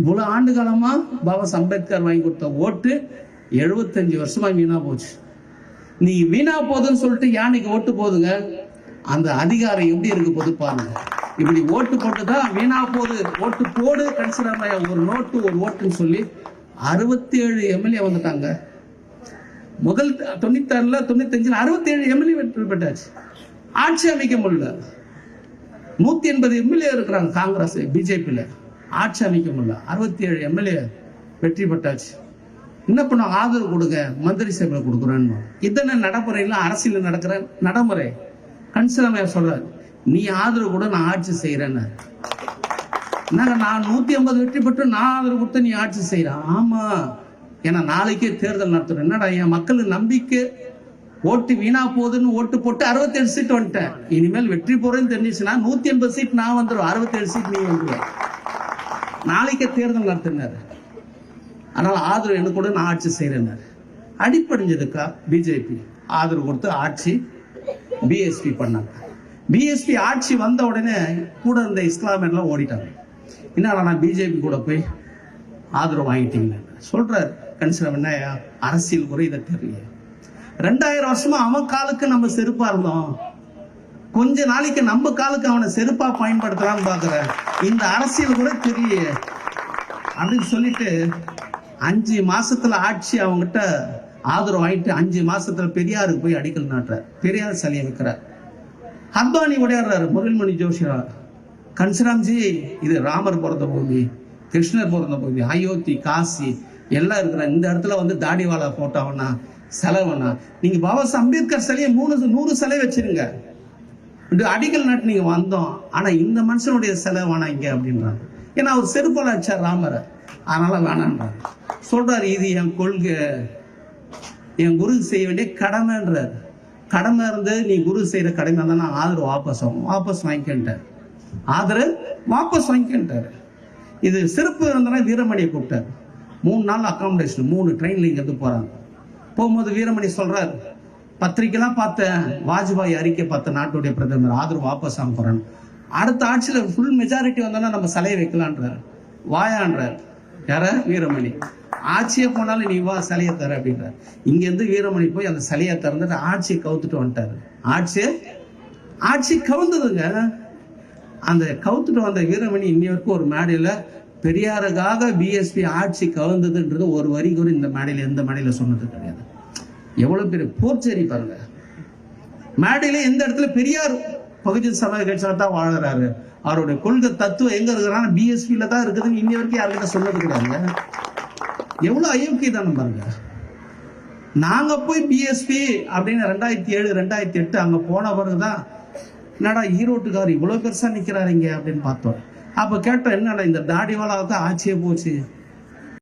இவ்வளவு ஆண்டு காலமா பாபா அம்பேத்கர் வாங்கி கொடுத்த ஓட்டு 75 வருஷமா வீணா போச்சு. நீ வீணா போதுன்னு சொல்லிட்டு யானைக்கு ஓட்டு போதுங்க, அந்த அதிகாரம் எப்படி இருக்கு போது பாருங்க. இப்படி ஓட்டு போட்டுதான் வீணா போது, ஓட்டு போடு கன்சிடர் ஒரு நோட்டு ஒரு ஓட்டுன்னு சொல்லி 67 எம்எல்ஏ வந்துட்டாங்க. முதல் 96ல 95ல 67 எம்எல்ஏ வெற்றி பெற்றாச்சு. ஆட்சி அமைக்க முடியல. 180 எம்எல்ஏ இருக்கிறாங்க காங்கிரஸ் பிஜேபியில, ஆட்சி அமைக்க முடியல. 67 எம்எல்ஏ வெற்றி பெற்றாச்சு. என்ன பண்ண, ஆதரவு கொடுங்க, மந்திரி சபையில் கொடுக்குறேன்னு. இதனை நடைமுறையில் அரசியல் நடக்கிற நடைமுறை. கன்சிலமையா சொல்றாரு, நீ ஆதரவு கூட நான் ஆட்சி செய்யறேன்னு. நான் 150 வெற்றி பெற்று நான் ஆதரவு கொடுத்து நீ ஆட்சி செய்யறான். ஆமா, ஏன்னா நாளைக்கே தேர்தல் நடத்துறேன். என்னடா என் மக்களுக்கு நம்பிக்கை ஓட்டு வீணா போகுதுன்னு ஓட்டு போட்டு 67 சீட் வந்துட்டேன். இனிமேல் வெற்றி போறேன்னு தெரிஞ்சிச்சுன்னா 180 சீட் நான் வந்துடும், 67 சீட் நீ வந்துடுவேன். நாளைக்கே தேர்தல் நடத்தினார். அதனால ஆதரவு எனக்கு கூட நான் ஆட்சி செய்யறேன். அடிப்படைஞ்சதுக்கா பிஜேபி ஆதரவு கொடுத்து ஆட்சி பிஎஸ்பி பண்ணாங்க. பிஎஸ்பி ஆட்சி வந்த உடனே கூட இருந்த இஸ்லாமியர்லாம் ஓடிட்டாங்க. என்ன நான் பிஜேபி கூட போய் ஆதரவு வாங்கிட்டீங்க சொல்றாரு. கன்சிடர் என்ன அரசியல் குறை இதை தெரியல. 2000 வருஷமா அவன் காலுக்கு நம்ம செருப்பா இருந்தோம், கொஞ்ச நாளைக்கு நம்ம காலுக்கு அவனை செருப்பா பயன்படுத்தலாம்னு பாக்குற. இந்த அரசியல் கூட தெரியல அப்படின்னு சொல்லிட்டு 5 மாசத்துல ஆட்சி அவங்ககிட்ட ஆதரவு வாங்கிட்டு 5 மாசத்துல பெரியாருக்கு போய் அடிக்கல் நாட்டுறார். பெரியார் சிலையை வைக்கிறார். அத்வானி உடையாடுறாரு. முரளிமணி ஜோஷியா, கன்சிராம்ஜி இது ராமர் பிறந்த பூமி, கிருஷ்ணர் பிறந்த பூமி, அயோத்தி, காசி எல்லாம் இருக்கிற இந்த இடத்துல வந்து தாடிவாலா போட்டோம்னா செலவுனா நீங்க பாபா அம்பேத்கர் சிலையை 100 சிலை வச்சிருங்க. அடிக்கல் நாட்டு நீங்க வந்தோம், ஆனா இந்த மனுஷனுடைய சிலை வேணாம் இங்க அப்படின்றாங்க. ஏன்னா அவர் செருப்பால வச்சார் ராமரை, அதனால வேணான்றாங்க. சொல்றாரு, இது என் கொள்கை, என் குரு செய்ய வேண்டிய கடமைன்றார். கடமை இருந்து நீ குரு செய்யற கடமை இருந்தா நான் ஆதரவு வாபஸ் வாங்கிக்கிட்டார். ஆதரவு வாபஸ் வாங்கிக்கிட்டாரு. இது சிறப்பு இருந்தனா வீரமணியை கூப்பிட்டார். 3 நாள் அகாமடேஷன், 3 ட்ரெயின்ல இங்கிருந்து போறாங்க. போகும்போது வீரமணி சொல்றாரு, பத்திரிக்கைலாம் பார்த்தேன், வாஜ்பாய் அறிக்கை பார்த்த நாட்டுடைய பிரதமர் ஆதரவு வாபஸ் வாங்க போறான்னு. அடுத்த ஆட்சியில ஃபுல் மெஜாரிட்டி வந்தோன்னா நம்ம சிலையை வைக்கலான்றார். வாயான்றார். யார? வீரமணி. ஆட்சியை போனாலும் நீ வா சிலையை தர அப்படின்றார். இங்க இருந்து வீரமணி போய் அந்த சிலையை திறந்துட்டு ஆட்சியை கவுத்துட்டு வந்துட்டாரு. ஆட்சி கவுந்ததுங்க. அந்த கவுத்துட்டு வந்த வீரமணி இன்னி வரைக்கும் ஒரு மேடையில பெரியாருக்காக பிஎஸ்பி ஆட்சி கவுந்ததுன்றது ஒரு வரி கூட இந்த மேடையில எந்த மேடையில சொன்னது கிடையாது. எவ்வளவு பெரிய போர்ச்சேரி பாருங்க. மேடையில எந்த இடத்துல பெரியார் பகுஜன் சமாஜ் கட்சியில தான் வாழறாரு, அவருடைய கொள்கை தத்துவம் எங்க இருக்கிறாங்க பிஎஸ்பியில தான் இருக்குதுன்னு இன்னி வரைக்கும் யாருக்கிட்ட சொன்னது கிடையாது. எவ்வளவு அயோக்கியதானம் பாருங்க. நாங்க போய் பிஎஸ்பி அப்படின்னு 2007 2008 அங்க போன பிறகுதான் என்னடா ஈரோட்டுக்கார் இவ்வளவு பெருசா நிக்கிறாருங்க அப்படின்னு பார்த்தோம். அப்ப கேட்டோம், என்னடா இந்த தாடிவாலாவுக்கு ஆட்சியே போச்சு,